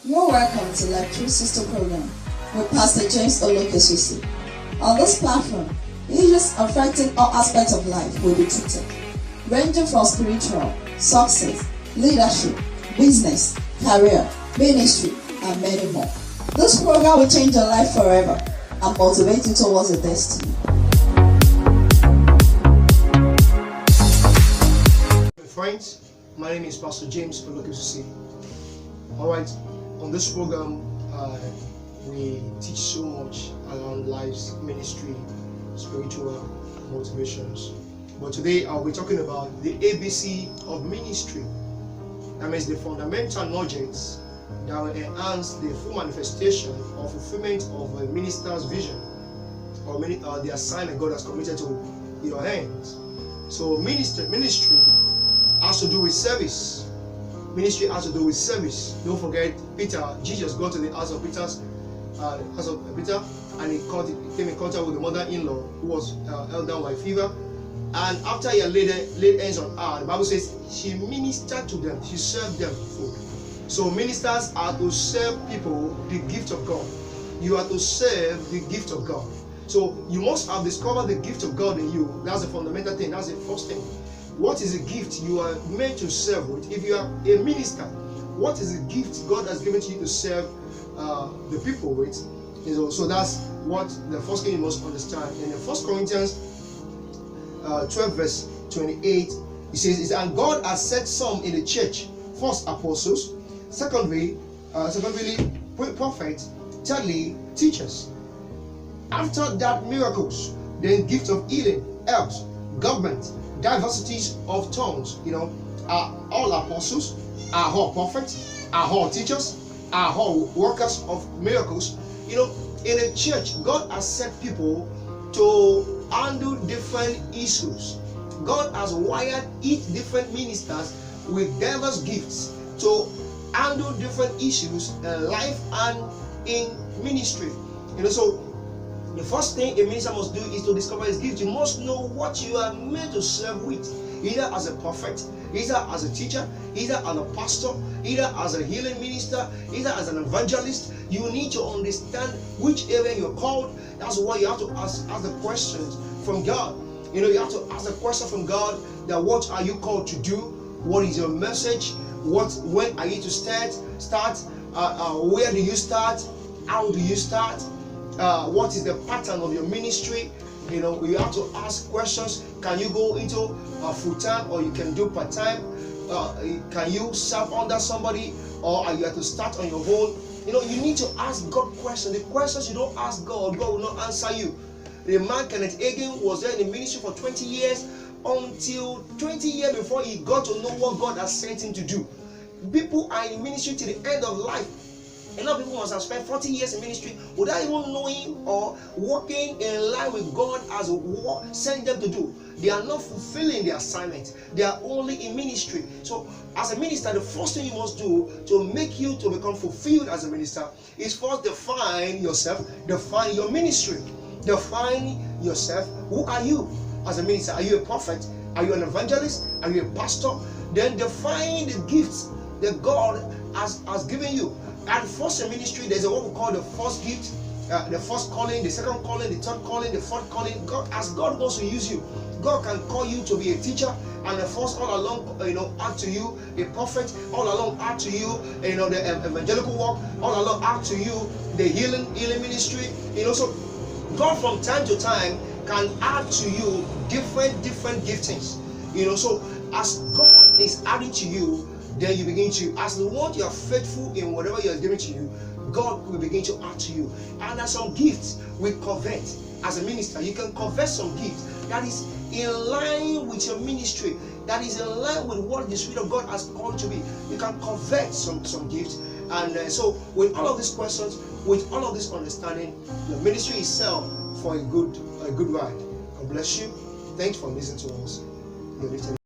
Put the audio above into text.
You're welcome to Lecture System Program with Pastor James Olokosisi. On this platform, issues affecting all aspects of life will be treated, ranging from spiritual, success, leadership, business, career, ministry, and many more. This program will change your life forever and motivate you towards your destiny. Friends, my name is Pastor James Olokosisi. Alright, on this program, we teach so much around life's ministry, spiritual motivations. But today I'll be talking about the ABC of ministry. That means the fundamental knowledge that will enhance the full manifestation or fulfillment of a minister's vision or the assignment God has committed to your hands. So ministry has to do with service. Ministry has to do with service. Don't forget Peter. Jesus got to the house of Peter, and he came in contact with the mother-in-law who was held down by fever. And after he had laid hands on her, the Bible says she ministered to them. She served them food. So ministers are to serve people the gift of God. You are to serve the gift of God. So you must have discovered the gift of God in you. That's the fundamental thing. That's the first thing. What is a gift you are meant to serve with? If you are a minister, what is the gift God has given to you to serve the people with? So that's what the first thing you must understand. In the 1 Corinthians 12 verse 28, it says, and God has set some in the church, first apostles, secondly prophets, thirdly teachers, after that miracles, then gifts of healing, helps, government, diversities of tongues. Are all apostles, are all prophets, are all teachers, are all workers of miracles. In a church, God has set people to handle different issues. God has wired each different ministers with diverse gifts to handle different issues in life and in ministry. So the first thing a minister must do is to discover his gift. You must know what you are meant to serve with, either as a prophet, either as a teacher, either as a pastor, either as a healing minister, either as an evangelist. You need to understand which area you're called. That's why you have to ask the questions from God. You have to ask the question from God that what are you called to do? What is your message? When are you to start? Where do you start? How do you start? What is the pattern of your ministry? You have to ask questions. Can you go into full-time, or you can do part-time? Can you serve under somebody, or are you have to start on your own? You need to ask God questions. The questions you don't ask God, God will not answer you. The man Kenneth Hagin was there in the ministry for 20 years, until 20 years before he got to know what God has sent him to do. People are in ministry to the end of life. A lot of people must have spent 40 years in ministry without even knowing or working in line with God as what sent them to do. They are not fulfilling their assignment. They are only in ministry. So as a minister, the first thing you must do to make you to become fulfilled as a minister is first define yourself, define your ministry. Define yourself. Who are you as a minister? Are you a prophet? Are you an evangelist? Are you a pastor? Then define the gifts that God has given you. And first in ministry, there's what we call the first gift, the first calling, the second calling, the third calling, the fourth calling. As God wants to use you, God can call you to be a teacher, and the first all along, add to you a prophet, all along add to you, the evangelical work, all along add to you the healing ministry. So God from time to time can add to you different giftings. So as God is adding to you, then you begin to, as the one you are faithful in whatever He has given to you, God will begin to add to you. And there's some gifts we covet as a minister. You can covet some gifts that is in line with your ministry, that is in line with what the Spirit of God has called to be. You can covet some gifts. And so with all of these questions, with all of this understanding, the ministry is set for a good ride. God bless you. Thanks for listening to us.